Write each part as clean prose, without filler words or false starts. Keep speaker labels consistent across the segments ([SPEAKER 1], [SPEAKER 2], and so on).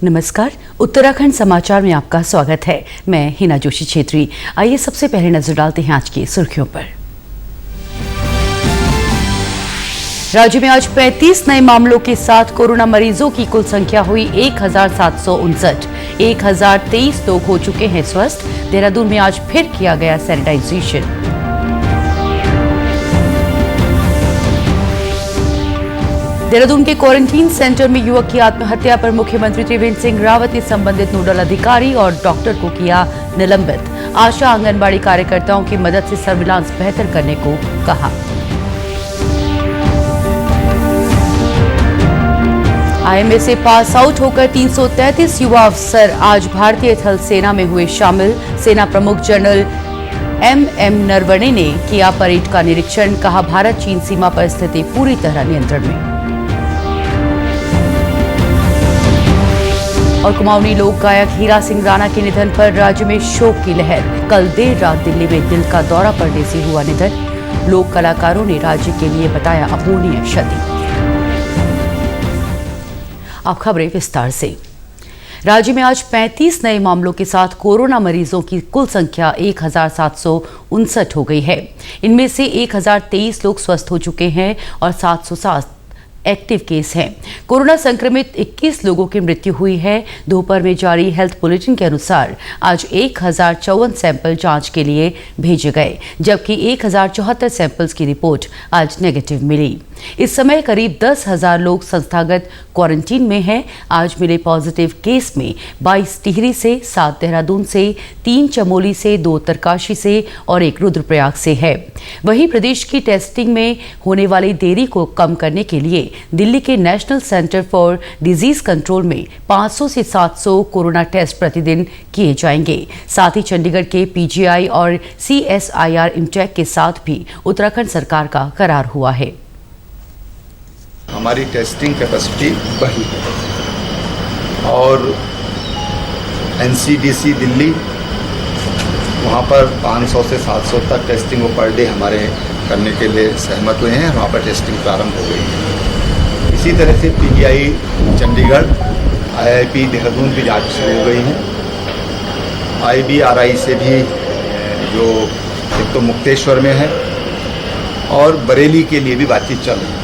[SPEAKER 1] नमस्कार, उत्तराखंड समाचार में आपका स्वागत है। मैं हिना जोशी छेत्री। आइए सबसे पहले नजर डालते हैं आज की सुर्खियों पर। राज्य में आज 35 नए मामलों के साथ कोरोना मरीजों की कुल संख्या हुई 1759। 1023 लोग हो चुके हैं स्वस्थ। देहरादून में आज फिर किया गया सैनिटाइजेशन। देहरादून के क्वारंटीन सेंटर में युवक की आत्महत्या पर मुख्यमंत्री त्रिवेंद्र सिंह रावत ने संबंधित नोडल अधिकारी और डॉक्टर को किया निलंबित। आशा आंगनबाड़ी कार्यकर्ताओं की मदद से सर्विलांस बेहतर करने को कहा। आईएमए से पास आउट होकर 333 युवा अफसर आज भारतीय थल सेना में हुए शामिल। सेना प्रमुख जनरल एम नरवणे ने किया परेड का निरीक्षण। कहा, भारत चीन सीमा पर स्थिति पूरी तरह नियंत्रण में। और कुमाऊनी लोक गायक हीरा सिंह राणा के निधन पर राज्य में शोक की लहर। कल देर रात दिल्ली में दिल का दौरा पड़ने से हुआ निधन। लोक कलाकारों ने राज्य के लिए बताया अपूरणीय क्षति। अब खबरें विस्तार से। राज्य में आज 35 नए मामलों के साथ कोरोना मरीजों की कुल संख्या 1759 हो गई है। इनमें से 1023 लोग स्वस्थ हो चुके हैं और 707 एक्टिव केस हैं। कोरोना संक्रमित 21 लोगों की मृत्यु हुई है। दोपहर में जारी हेल्थ बुलेटिन के अनुसार आज 1054 सैंपल जांच के लिए भेजे गए, जबकि 1074 सैंपल्स की रिपोर्ट आज नेगेटिव मिली। इस समय करीब 10,000 लोग संस्थागत क्वारंटीन में हैं। आज मिले पॉजिटिव केस में 22 टिहरी से, 7 देहरादून से, 3 चमोली से, 2 उत्तरकाशी से और 1 रुद्रप्रयाग से है। वहीं प्रदेश की टेस्टिंग में होने वाली देरी को कम करने के लिए दिल्ली के national centre for disease control में 500 से 700 कोरोना टेस्ट प्रतिदिन किए जाएंगे। साथ ही चंडीगढ़ के पीजीआई और CSIR इमटेक के साथ भी उत्तराखंड सरकार का करार हुआ है।
[SPEAKER 2] हमारी टेस्टिंग कैपेसिटी बढ़ी है और NCDC दिल्ली वहाँ पर 500 से 700 तक टेस्टिंग पर डे हमारे करने के लिए सहमत हुए हैं। वहाँ पर टेस्टिंग प्रारंभ हो गई है। इसी तरह से PGI चंडीगढ़, IIP देहरादून की जांच शुरू हो गई है। IBRI से भी जो एक तो मुक्तेश्वर में है और बरेली के लिए भी बातचीत चल रही है।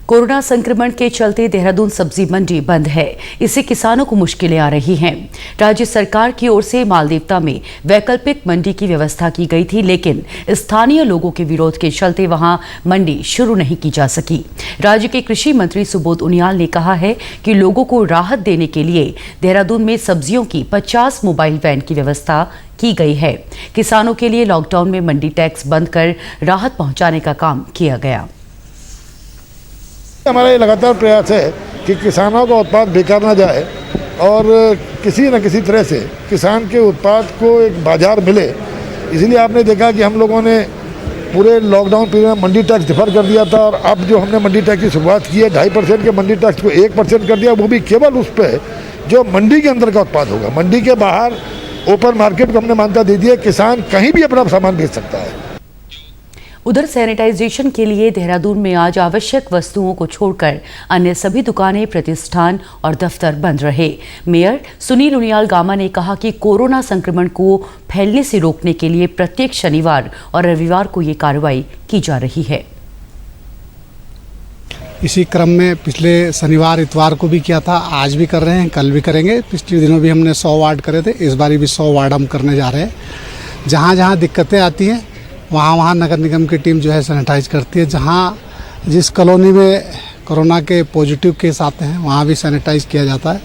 [SPEAKER 1] कोरोना संक्रमण के चलते देहरादून सब्जी मंडी बंद है। इससे किसानों को मुश्किलें आ रही हैं। राज्य सरकार की ओर से मालदेवता में वैकल्पिक मंडी की व्यवस्था की गई थी, लेकिन स्थानीय लोगों के विरोध के चलते वहां मंडी शुरू नहीं की जा सकी। राज्य के कृषि मंत्री सुबोध उनियाल ने कहा है कि लोगों को राहत देने के लिए देहरादून में सब्जियों की 50 मोबाइल वैन की व्यवस्था की गई है। किसानों के लिए लॉकडाउन में मंडी टैक्स बंद कर राहत पहुंचाने का काम किया गया।
[SPEAKER 3] हमारा ये लगातार प्रयास है कि किसानों का उत्पाद बेकार ना जाए और किसी न किसी तरह से किसान के उत्पाद को एक बाजार मिले। इसलिए आपने देखा कि हम लोगों ने पूरे लॉकडाउन पीरियड में मंडी टैक्स डिफर कर दिया था और अब जो हमने मंडी टैक्स की शुरुआत की है 2.5% के मंडी टैक्स को 1% कर दिया, वो भी केवल उस पर जो मंडी के अंदर का उत्पाद होगा। मंडी के बाहर ओपन मार्केट को हमने मान्यता दे दी है, किसान कहीं भी अपना सामान बेच सकता है।
[SPEAKER 1] उधर सैनिटाइजेशन के लिए देहरादून में आज आवश्यक वस्तुओं को छोड़कर अन्य सभी दुकानें, प्रतिष्ठान और दफ्तर बंद रहे। मेयर सुनील उनियाल गामा ने कहा कि कोरोना संक्रमण को फैलने से रोकने के लिए प्रत्येक शनिवार और रविवार को ये कार्रवाई की जा रही है।
[SPEAKER 4] इसी क्रम में पिछले शनिवार इतवार को भी किया था, आज भी कर रहे हैं, कल भी करेंगे। पिछले दिनों भी हमने 100 वार्ड करे थे, इस बारी भी 100 वार्ड हम करने जा रहे हैं। जहाँ जहाँ दिक्कतें आती हैं वहाँ नगर निगम की टीम जो है सैनिटाइज करती है। जहाँ जिस कॉलोनी में कोरोना के पॉजिटिव केस आते हैं वहाँ भी सैनिटाइज किया जाता है।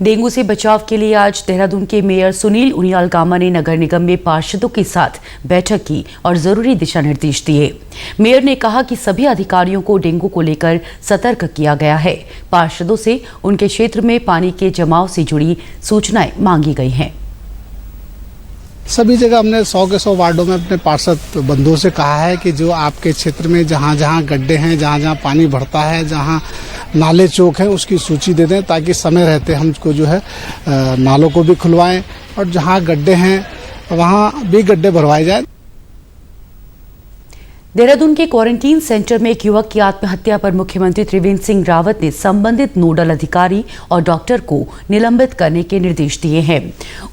[SPEAKER 1] डेंगू से बचाव के लिए आज देहरादून के मेयर सुनील उनियाल गामा ने नगर निगम में पार्षदों के साथ बैठक की और जरूरी दिशा निर्देश दिए। मेयर ने कहा कि सभी अधिकारियों को डेंगू को लेकर सतर्क किया गया है। पार्षदों से उनके क्षेत्र में पानी के जमाव से जुड़ी सूचनाएं मांगी गई हैं।
[SPEAKER 4] सभी जगह हमने 100 के 100 वार्डों में अपने पार्षद बंधुओं से कहा है कि जो आपके क्षेत्र में जहाँ जहाँ गड्ढे हैं, जहाँ जहाँ पानी भरता है, जहाँ नाले चौक हैं, उसकी सूची दे दें ताकि समय रहते हमको जो है नालों को भी खुलवाएं और जहाँ गड्ढे हैं वहाँ भी गड्ढे भरवाए जाए।
[SPEAKER 1] देहरादून के क्वारंटीन सेंटर में एक युवक की आत्महत्या पर मुख्यमंत्री त्रिवेंद्र सिंह रावत ने संबंधित नोडल अधिकारी और डॉक्टर को निलंबित करने के निर्देश दिए हैं।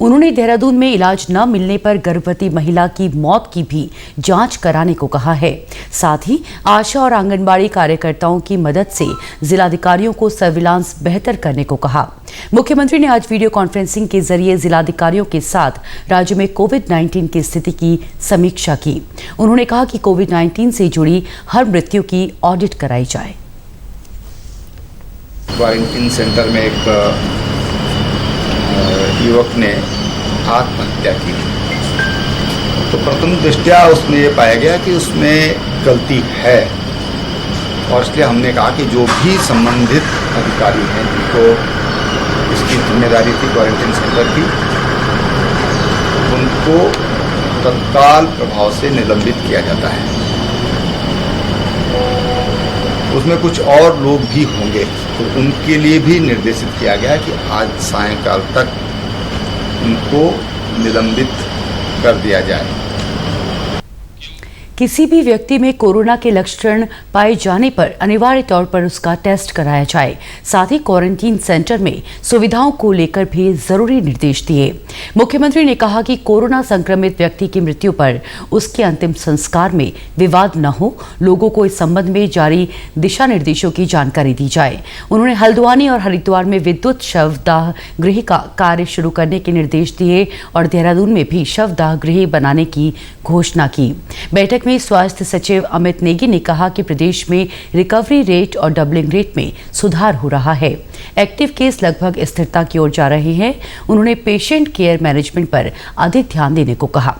[SPEAKER 1] उन्होंने देहरादून में इलाज न मिलने पर गर्भवती महिला की मौत की भी जांच कराने को कहा है। साथ ही आशा और आंगनबाड़ी कार्यकर्ताओं की मदद से जिलाधिकारियों को सर्विलांस बेहतर करने को कहा। मुख्यमंत्री ने आज वीडियो कॉन्फ्रेंसिंग के जरिए जिलाधिकारियों के साथ राज्य में कोविड-19 की स्थिति की समीक्षा की। उन्होंने कहा कि कोविड-19 से जुड़ी हर मृत्यु की ऑडिट कराई जाए।
[SPEAKER 2] क्वारंटीन सेंटर में एक युवक ने आत्महत्या की, तो प्रथम दृष्टया उसमें ये पाया गया कि उसमें गलती है और इसलिए हमने कहा कि जो भी संबंधित अधिकारी हैं जिनको इसकी जिम्मेदारी थी क्वारंटीन सेंटर की, उनको तत्काल प्रभाव से निलंबित किया जाता है। उसमें कुछ और लोग भी होंगे तो उनके लिए भी निर्देशित किया गया कि आज सायंकाल तक उनको निलंबित कर दिया जाए।
[SPEAKER 1] किसी भी व्यक्ति में कोरोना के लक्षण पाए जाने पर अनिवार्य तौर पर उसका टेस्ट कराया जाए। साथ ही क्वारंटीन सेंटर में सुविधाओं को लेकर भी जरूरी निर्देश दिए। मुख्यमंत्री ने कहा कि कोरोना संक्रमित व्यक्ति की मृत्यु पर उसके अंतिम संस्कार में विवाद न हो, लोगों को इस संबंध में जारी दिशा निर्देशों की जानकारी दी जाए। उन्होंने हल्द्वानी और हरिद्वार में विद्युत शवदाह गृह का कार्य शुरू करने के निर्देश दिए और देहरादून में भी शवदाह गृह बनाने की घोषणा की। बैठक में स्वास्थ्य सचिव अमित नेगी ने कहा कि प्रदेश में रिकवरी रेट और डबलिंग रेट में सुधार हो रहा है। एक्टिव केस लगभग स्थिरता की ओर जा रहे हैं। उन्होंने पेशेंट केयर मैनेजमेंट पर अधिक ध्यान देने को कहा।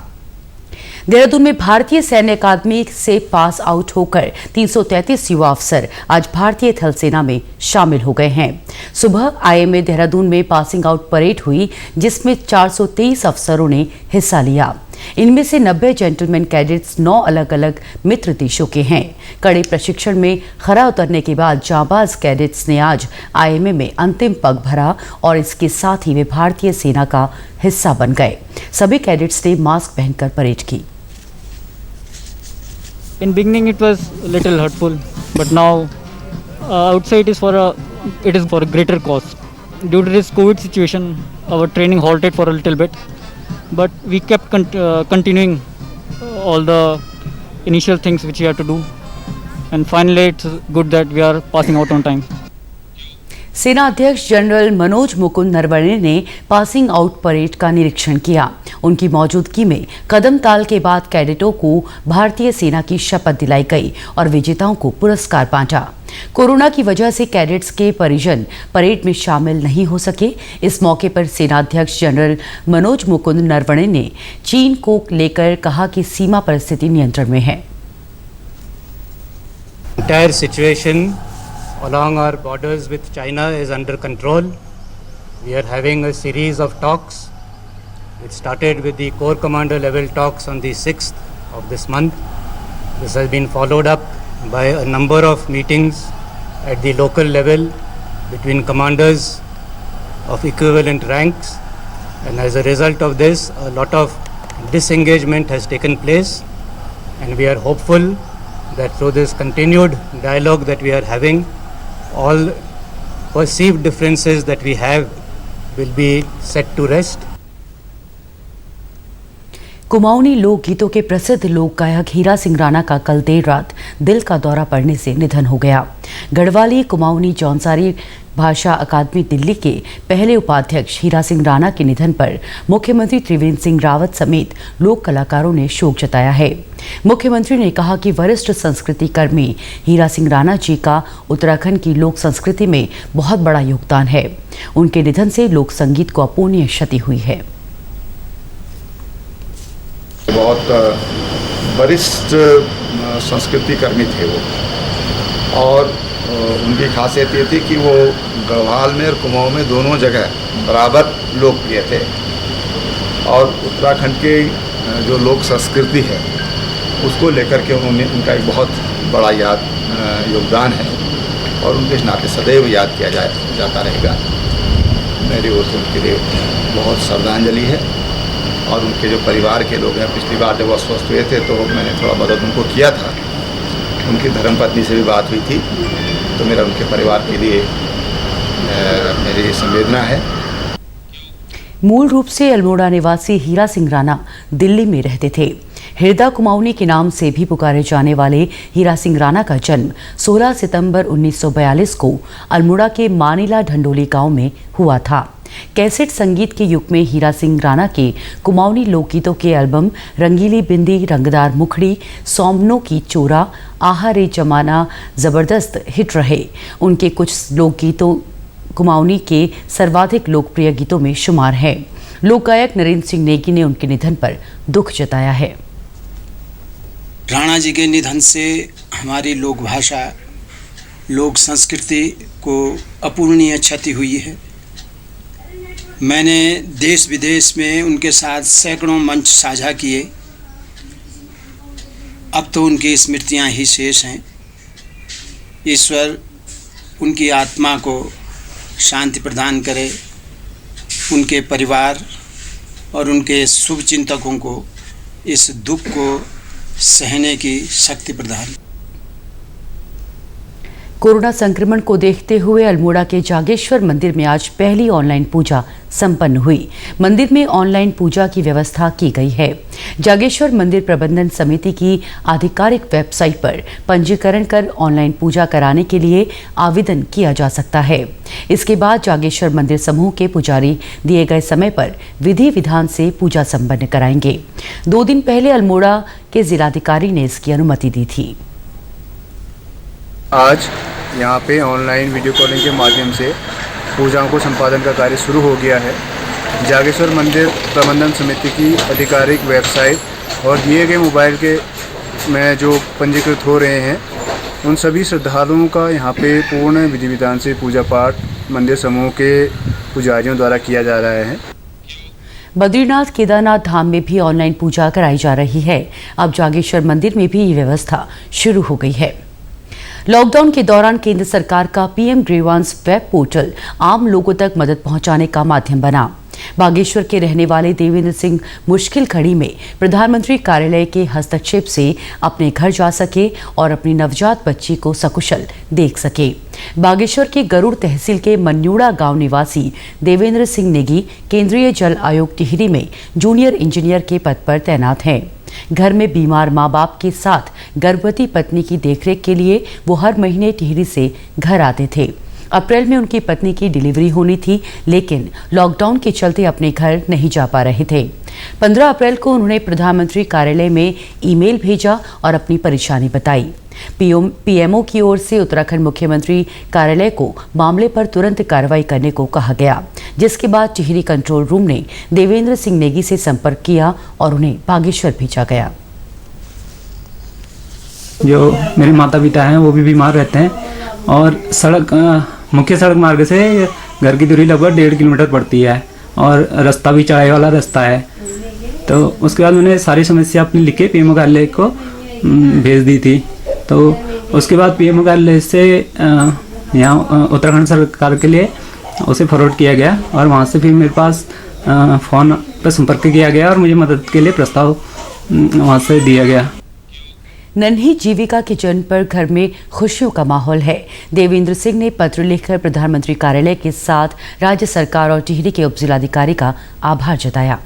[SPEAKER 1] देहरादून में भारतीय सैन्य अकादमी से पास आउट होकर 333 युवा अफसर आज भारतीय थल सेना में शामिल हो गए हैं। सुबह आईएमए देहरादून में पासिंग आउट परेड हुई, जिसमें 423 अफसरों ने हिस्सा लिया। इनमें से 90 जेंटलमैन कैडेट्स 9 अलग अलग मित्र देशों के हैं। कड़े प्रशिक्षण में खरा उतरने के बाद जांबाज कैडेट्स ने आज आईएमए में अंतिम पग भरा और इसके साथ ही वे भारतीय सेना का हिस्सा बन गए। सभी कैडेट्स ने मास्क पहनकर परेड की।
[SPEAKER 5] In beginning it was a little hurtful, but now I would say it is for a greater cause. Due to this COVID situation, our training halted for a little bit, but we kept continuing all the initial things which we had to do, and finally it's good that we are passing out on time.
[SPEAKER 1] सेना अध्यक्ष general Manoj Mukund Naravane ने passing out parade का निरीक्षण किया। उनकी मौजूदगी में कदम ताल के बाद कैडेटों को भारतीय सेना की शपथ दिलाई गई और विजेताओं को पुरस्कार बांटा। कोरोना की वजह से कैडेट्स के परिजन परेड में शामिल नहीं हो सके। इस मौके पर सेना अध्यक्ष जनरल मनोज मुकुंद नरवणे ने चीन को लेकर कहा कि सीमा पर स्थिति नियंत्रण में है।
[SPEAKER 6] Entire situation along our borders with China is under control. We are having a series of talks. It started with the Corps Commander level talks on the 6th of this month. This has been followed up by a number of meetings at the local level between commanders of equivalent ranks, and as a result of this, a lot of disengagement has taken place, and we are hopeful that through this continued dialogue that we are having, all perceived differences that we have will be set to rest.
[SPEAKER 1] Kumaoni लोकगीतों के प्रसिद्ध लोक गायक हीरा सिंह राणा का कल देर रात दिल का दौरा पड़ने से निधन हो गया। गढ़वाली कुमाऊनी जौनसारी भाषा अकादमी दिल्ली के पहले उपाध्यक्ष हीरा सिंह राणा के निधन पर मुख्यमंत्री त्रिवेंद्र सिंह रावत समेत लोक कलाकारों ने शोक जताया है। मुख्यमंत्री ने कहा कि वरिष्ठ संस्कृति कर्मी हीरा सिंह राणा जी का उत्तराखंड की लोक संस्कृति में बहुत बड़ा योगदान है। उनके निधन से लोक संगीत को अपूर्णीय क्षति हुई है।
[SPEAKER 2] बहुत वरिष्ठ संस्कृति कर्मी थे वो, और उनकी खासियत ये थी कि वो गढ़वाल में और कुमाऊं में दोनों जगह बराबर लोकप्रिय थे। और उत्तराखंड के जो लोक संस्कृति है उसको लेकर के उनका एक बहुत बड़ा योगदान है और उनके इस नाते सदैव याद किया जाता रहेगा। मेरी ओर से उनके लिए बहुत श्रद्धांजलि है और उनके जो परिवार के लोग हैं, पिछली बार जब वो अस्वस्थ हुए थे तो मैंने थोड़ा मदद उनको किया था, उनकी धर्मपत्नी से भी बात हुई थी, तो मेरा उनके परिवार के लिए मेरी संवेदना है।
[SPEAKER 1] मूल रूप से अल्मोड़ा निवासी हीरा सिंह राणा दिल्ली में रहते थे। हृदय कुमाऊनी के नाम से भी पुकारे जाने वाले हीरा सिंह राणा का जन्म 16 सितंबर 1942 को अल्मोड़ा के मानीला ढंडोली गांव में हुआ था। कैसेट संगीत के युग में हीरा सिंह राणा के कुमाऊनी लोकगीतों के एल्बम रंगीली बिंदी, रंगदार मुखड़ी, सौमनों की चोरा, आहा रे जमाना जबरदस्त हिट रहे। उनके कुछ लोकगीतों कुमाऊनी के सर्वाधिक लोकप्रिय गीतों में शुमार है। लोक गायक नरेंद्र सिंह नेगी ने उनके निधन पर दुख जताया है।
[SPEAKER 7] राणा जी के निधन से हमारी लोक भाषा, लोक संस्कृति को अपूरणीय क्षति हुई है। मैंने देश विदेश में उनके साथ सैकड़ों मंच साझा किए। अब तो उनकी स्मृतियां ही शेष हैं। ईश्वर उनकी आत्मा को शांति प्रदान करे, उनके परिवार और उनके शुभ चिंतकों को इस दुख को सहने की शक्ति प्रदान।
[SPEAKER 1] कोरोना संक्रमण को देखते हुए अल्मोड़ा के जागेश्वर मंदिर में आज पहली ऑनलाइन पूजा संपन्न हुई। मंदिर में ऑनलाइन पूजा की व्यवस्था की गई है। जागेश्वर मंदिर प्रबंधन समिति की आधिकारिक वेबसाइट पर पंजीकरण कर ऑनलाइन पूजा कराने के लिए आवेदन किया जा सकता है। इसके बाद जागेश्वर मंदिर समूह के पुजारी दिए गए समय पर विधि विधान से पूजा संपन्न कराएंगे। 2 दिन पहले अल्मोड़ा के जिलाधिकारी ने इसकी अनुमति दी थी।
[SPEAKER 8] आज यहाँ पे ऑनलाइन वीडियो कॉलिंग के माध्यम से पूजाओं को संपादन का कार्य शुरू हो गया है। जागेश्वर मंदिर प्रबंधन समिति की आधिकारिक वेबसाइट और दिए गए मोबाइल के में जो पंजीकृत हो रहे हैं उन सभी श्रद्धालुओं का यहाँ पे पूर्ण विधि विधान से पूजा पाठ मंदिर समूह के पुजारियों द्वारा किया जा रहा है।
[SPEAKER 1] बद्रीनाथ केदारनाथ धाम में भी ऑनलाइन पूजा कराई जा रही है। अब जागेश्वर मंदिर में भी ये व्यवस्था शुरू हो गई है। लॉकडाउन के दौरान केंद्र सरकार का पीएम ग्रीवांस वेब पोर्टल आम लोगों तक मदद पहुंचाने का माध्यम बना। बागेश्वर के रहने वाले देवेंद्र सिंह मुश्किल घड़ी में प्रधानमंत्री कार्यालय के हस्तक्षेप से अपने घर जा सके और अपनी नवजात बच्ची को सकुशल देख सके। बागेश्वर के गरुड़ तहसील के मन्यूड़ा गांव निवासी देवेंद्र सिंह नेगी केंद्रीय जल आयोग टिहरी में जूनियर इंजीनियर के पद पर तैनात हैं। घर में बीमार मां बाप के साथ गर्भवती पत्नी की देखरेख के लिए वो हर महीने टिहरी से घर आते थे। अप्रैल में उनकी पत्नी की डिलीवरी होनी थी, लेकिन लॉकडाउन के चलते अपने घर नहीं जा पा रहे थे। 15 अप्रैल को उन्होंने प्रधानमंत्री कार्यालय में ईमेल भेजा और अपनी परेशानी बताई। पीएमओ की ओर से उत्तराखंड मुख्यमंत्री कार्यालय को मामले पर तुरंत कार्रवाई करने को कहा गया, जिसके बाद टिहरी कंट्रोल रूम ने देवेंद्र सिंह नेगी से संपर्क किया और उन्हें बागेश्वर भेजा गया।
[SPEAKER 9] जो मेरे माता पिता हैं वो भी बीमार रहते हैं और मुख्य सड़क मार्ग से घर की दूरी लगभग 1.5 किलोमीटर पड़ती है और रास्ता भी चढ़ाई वाला रास्ता है। तो उसके बाद मैंने सारी समस्या अपनी लिख के पीएमओ कार्यालय को भेज दी थी। तो उसके बाद पीएमओ कार्यालय से यहाँ उत्तराखंड सरकार के लिए उसे फॉरवर्ड किया गया और वहाँ से फिर मेरे पास फ़ोन पर संपर्क किया गया और मुझे मदद के लिए प्रस्ताव वहाँ से दिया गया।
[SPEAKER 1] नन्ही जीविका के जन्म पर घर में खुशियों का माहौल है। देवेंद्र सिंह ने पत्र लिखकर प्रधानमंत्री कार्यालय के साथ राज्य सरकार और टिहरी के उपजिलाधिकारी का आभार जताया।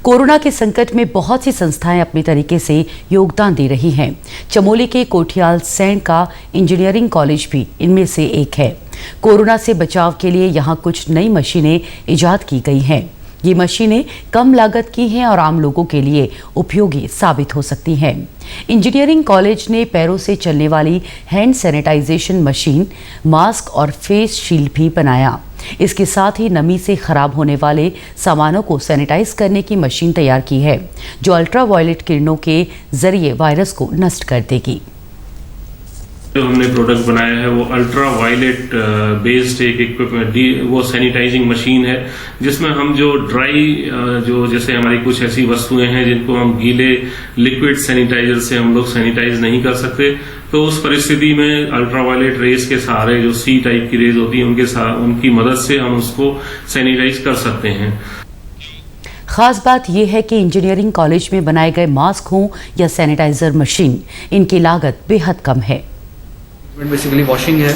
[SPEAKER 1] कोरोना के संकट में बहुत सी संस्थाएं अपने तरीके से योगदान दे रही हैं। चमोली के कोठियाल सैंड का इंजीनियरिंग कॉलेज भी इनमें से एक है। कोरोना से बचाव के लिए यहाँ कुछ नई मशीनें इजाद की गई हैं। ये मशीनें कम लागत की हैं और आम लोगों के लिए उपयोगी साबित हो सकती हैं। इंजीनियरिंग कॉलेज ने पैरों से चलने वाली हैंड सैनिटाइजेशन मशीन, मास्क और फेस शील्ड भी बनाया। इसके साथ ही नमी से खराब होने वाले सामानों को सैनिटाइज करने की मशीन तैयार की है, जो अल्ट्रावायलेट किरणों के जरिए वायरस को नष्ट कर देगी।
[SPEAKER 10] जो हमने प्रोडक्ट बनाया है वो अल्ट्रा वायलेट बेस्ड एक इक्विपमेंट, वो सैनिटाइजिंग मशीन है जिसमें हम जो ड्राई जो जैसे हमारी कुछ ऐसी वस्तुएं हैं जिनको हम गीले लिक्विड सैनिटाइजर से हम लोग सैनिटाइज नहीं कर सकते, तो उस परिस्थिति में अल्ट्रा वायलेट रेज के सहारे जो सी टाइप की रेज होती है उनकी मदद से हम उसको सैनिटाइज कर सकते हैं।
[SPEAKER 1] खास बात यह है कि इंजीनियरिंग कॉलेज में बनाए गए मास्क हों या सैनिटाइजर मशीन, इनकी लागत बेहद कम है।
[SPEAKER 11] बेसिकली वॉशिंग है,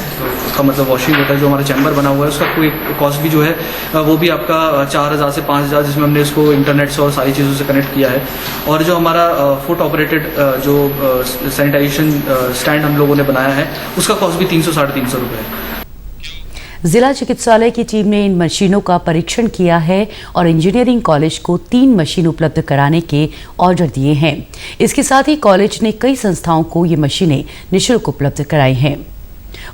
[SPEAKER 11] उसका मतलब वॉशिंग होता है। जो हमारा चैम्बर बना हुआ है उसका कोई कॉस्ट भी जो है वो भी आपका 4000 से 5000, जिसमें हमने इसको इंटरनेट से और सारी चीज़ों से कनेक्ट किया है। और जो हमारा फुट ऑपरेटेड जो सैनिटाइजेशन स्टैंड हम लोगों ने बनाया है उसका कॉस्ट भी 300-350 रुपये है।
[SPEAKER 1] जिला चिकित्सालय की टीम ने इन मशीनों का परीक्षण किया है और इंजीनियरिंग कॉलेज को 3 मशीन उपलब्ध कराने के ऑर्डर दिए हैं। इसके साथ ही कॉलेज ने कई संस्थाओं को ये मशीनें निःशुल्क उपलब्ध कराई हैं।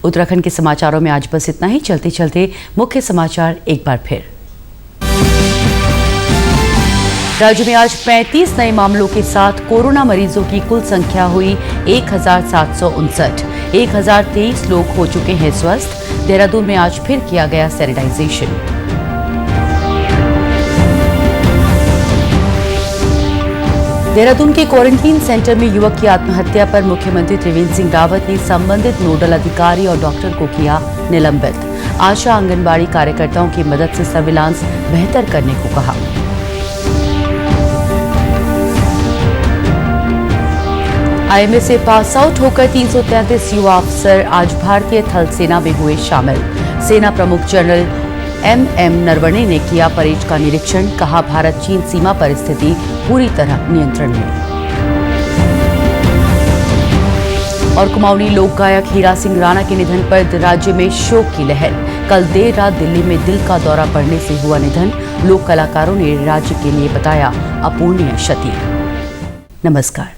[SPEAKER 1] उत्तराखंड के समाचारों में आज बस इतना ही। चलते चलते मुख्य समाचार एक बार फिर। राज्य में आज 35 नए मामलों के साथ कोरोना मरीजों की कुल संख्या हुई 1759। 1023 लोग हो चुके हैं स्वस्थ। देहरादून में आज फिर किया गया सैनिटाइजेशन। देहरादून के क्वारंटीन सेंटर में युवक की आत्महत्या पर मुख्यमंत्री त्रिवेंद्र सिंह रावत ने संबंधित नोडल अधिकारी और डॉक्टर को किया निलंबित। आशा आंगनबाड़ी कार्यकर्ताओं की मदद से सर्विलांस बेहतर करने को कहा। आईएमए से पास आउट होकर 333 युवा अफसर आज भारतीय थल सेना में हुए शामिल। सेना प्रमुख जनरल एम नरवणे ने किया परेड का निरीक्षण, कहा भारत चीन सीमा पर स्थिति पूरी तरह नियंत्रण में। और कुमाऊनी लोक गायक हीरा सिंह राणा के निधन पर राज्य में शोक की लहर। कल देर रात दिल्ली में दिल का दौरा पड़ने से हुआ निधन। लोक कलाकारों ने राज्य के लिए बताया अपूर्णीय क्षति। नमस्कार।